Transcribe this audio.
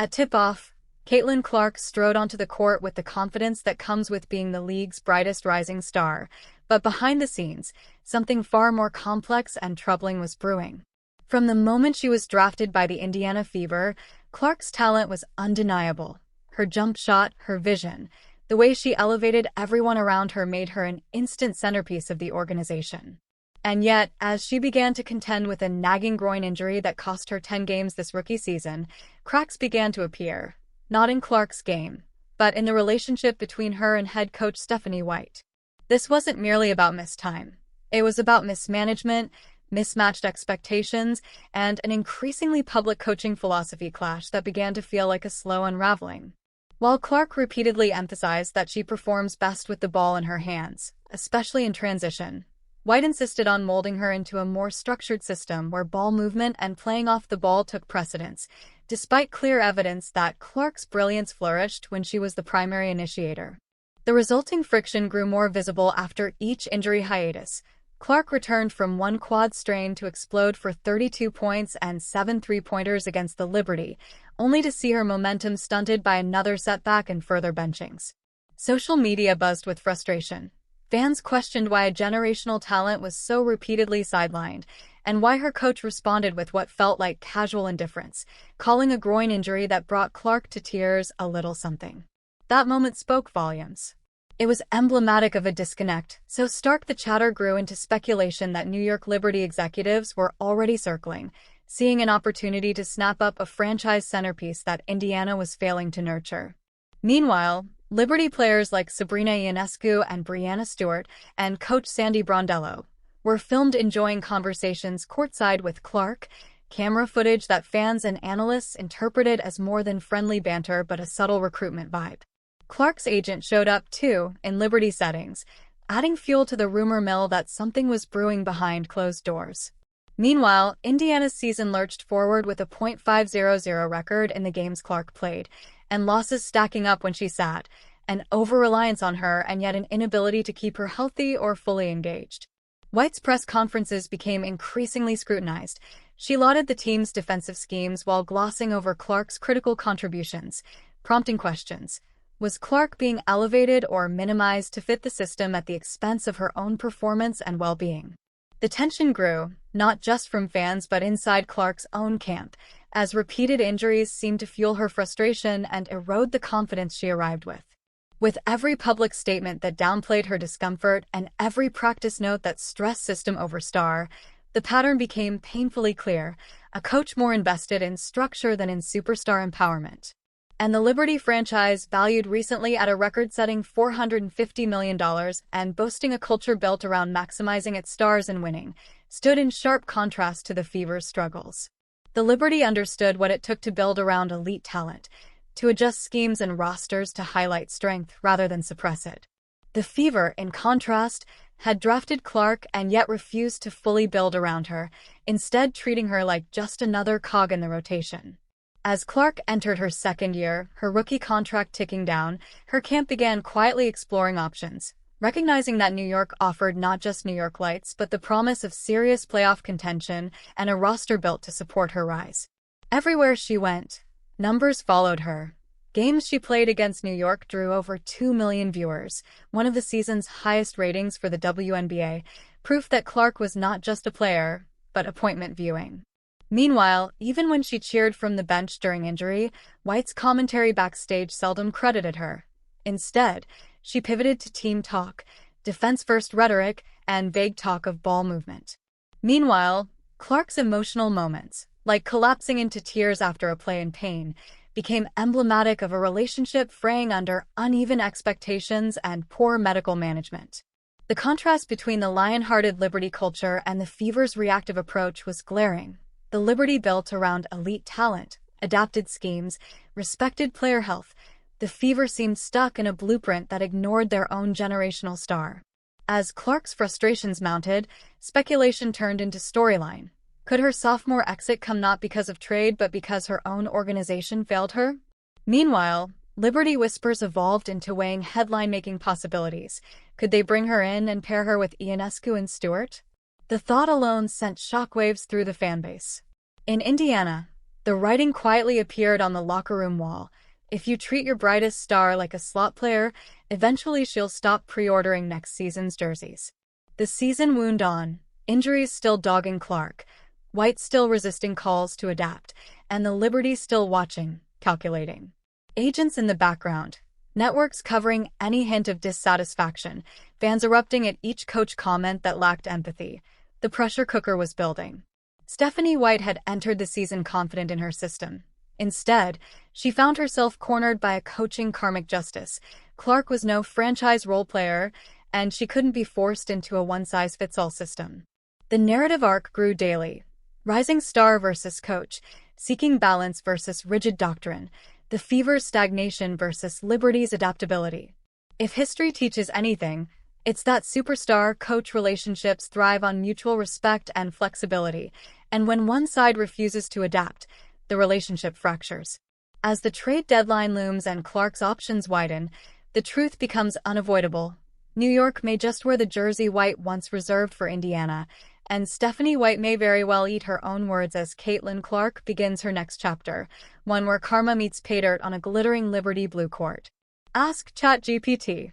At tip-off, Caitlin Clark strode onto the court with the confidence that comes with being the league's brightest rising star. But behind the scenes, something far more complex and troubling was brewing. From the moment she was drafted by the Indiana Fever, Clark's talent was undeniable. Her jump shot, her vision, the way she elevated everyone around her made her an instant centerpiece of the organization. And yet, as she began to contend with a nagging groin injury that cost her 10 games this rookie season, cracks began to appear. Not in Clark's game, but in the relationship between her and head coach Stephanie White. This wasn't merely about missed time. It was about mismanagement, mismatched expectations, and an increasingly public coaching philosophy clash that began to feel like a slow unraveling. While Clark repeatedly emphasized that she performs best with the ball in her hands, especially in transition, White insisted on molding her into a more structured system where ball movement and playing off the ball took precedence, despite clear evidence that Clark's brilliance flourished when she was the primary initiator. The resulting friction grew more visible after each injury hiatus. Clark returned from one quad strain to explode for 32 points and 7 three-pointers against the Liberty, only to see her momentum stunted by another setback and further benchings. Social media buzzed with frustration. Fans questioned why a generational talent was so repeatedly sidelined, and why her coach responded with what felt like casual indifference, calling a groin injury that brought Clark to tears a little something. That moment spoke volumes. It was emblematic of a disconnect, so stark the chatter grew into speculation that New York Liberty executives were already circling, seeing an opportunity to snap up a franchise centerpiece that Indiana was failing to nurture. Meanwhile, Liberty players like Sabrina Ionescu and Breanna Stewart and coach Sandy Brondello were filmed enjoying conversations courtside with Clark, camera footage that fans and analysts interpreted as more than friendly banter but a subtle recruitment vibe. Clark's agent showed up, too, in Liberty settings, adding fuel to the rumor mill that something was brewing behind closed doors. Meanwhile, Indiana's season lurched forward with a .500 record in the games Clark played, and losses stacking up when she sat, an over-reliance on her and yet an inability to keep her healthy or fully engaged. White's press conferences became increasingly scrutinized. She lauded the team's defensive schemes while glossing over Clark's critical contributions, prompting questions. Was Clark being elevated or minimized to fit the system at the expense of her own performance and well-being? The tension grew, not just from fans but inside Clark's own camp, as repeated injuries seemed to fuel her frustration and erode the confidence she arrived with. With every public statement that downplayed her discomfort and every practice note that stressed system over star, the pattern became painfully clear, a coach more invested in structure than in superstar empowerment. And the Liberty franchise, valued recently at a record-setting $450 million and boasting a culture built around maximizing its stars and winning, stood in sharp contrast to the Fever's struggles. The Liberty understood what it took to build around elite talent, to adjust schemes and rosters to highlight strength rather than suppress it. The Fever, in contrast, had drafted Clark and yet refused to fully build around her, instead treating her like just another cog in the rotation. As Clark entered her second year, her rookie contract ticking down, her camp began quietly exploring options, recognizing that New York offered not just New York lights but the promise of serious playoff contention and a roster built to support her rise. Everywhere she went, numbers followed her. Games she played against New York drew over 2 million viewers, one of the season's highest ratings for the wnba, proof that Clark was not just a player, but appointment viewing. Meanwhile, even when she cheered from the bench during injury, White's commentary backstage seldom credited her. Instead, she pivoted to team talk, defense-first rhetoric, and vague talk of ball movement. Meanwhile, Clark's emotional moments, like collapsing into tears after a play in pain, became emblematic of a relationship fraying under uneven expectations and poor medical management. The contrast between the lion-hearted Liberty culture and the Fever's reactive approach was glaring. The Liberty built around elite talent, adapted schemes, respected player health. The Fever seemed stuck in a blueprint that ignored their own generational star. As Clark's frustrations mounted, speculation turned into storyline. Could her sophomore exit come not because of trade but because her own organization failed her? Meanwhile, Liberty whispers evolved into weighing headline-making possibilities. Could they bring her in and pair her with Ionescu and Stewart? The thought alone sent shockwaves through the fanbase. In Indiana, The writing quietly appeared on the locker room wall. If you treat your brightest star like a slot player, eventually she'll stop pre-ordering next season's jerseys. The season wound on, injuries still dogging Clark, White still resisting calls to adapt, and the Liberty still watching, calculating. Agents in the background, networks covering any hint of dissatisfaction, fans erupting at each coach comment that lacked empathy. The pressure cooker was building. Stephanie White had entered the season confident in her system. Instead, she found herself cornered by a coaching karmic justice. Clark was no franchise role player, and she couldn't be forced into a one-size-fits-all system. The narrative arc grew daily. Rising star versus coach, seeking balance versus rigid doctrine, the Fever's stagnation versus Liberty's adaptability. If history teaches anything, it's that superstar-coach relationships thrive on mutual respect and flexibility, and when one side refuses to adapt, the relationship fractures. As the trade deadline looms and Clark's options widen, the truth becomes unavoidable. New York may just wear the jersey White once reserved for Indiana, and Stephanie White may very well eat her own words as Caitlin Clark begins her next chapter, one where karma meets pay dirt on a glittering Liberty blue court. Ask ChatGPT.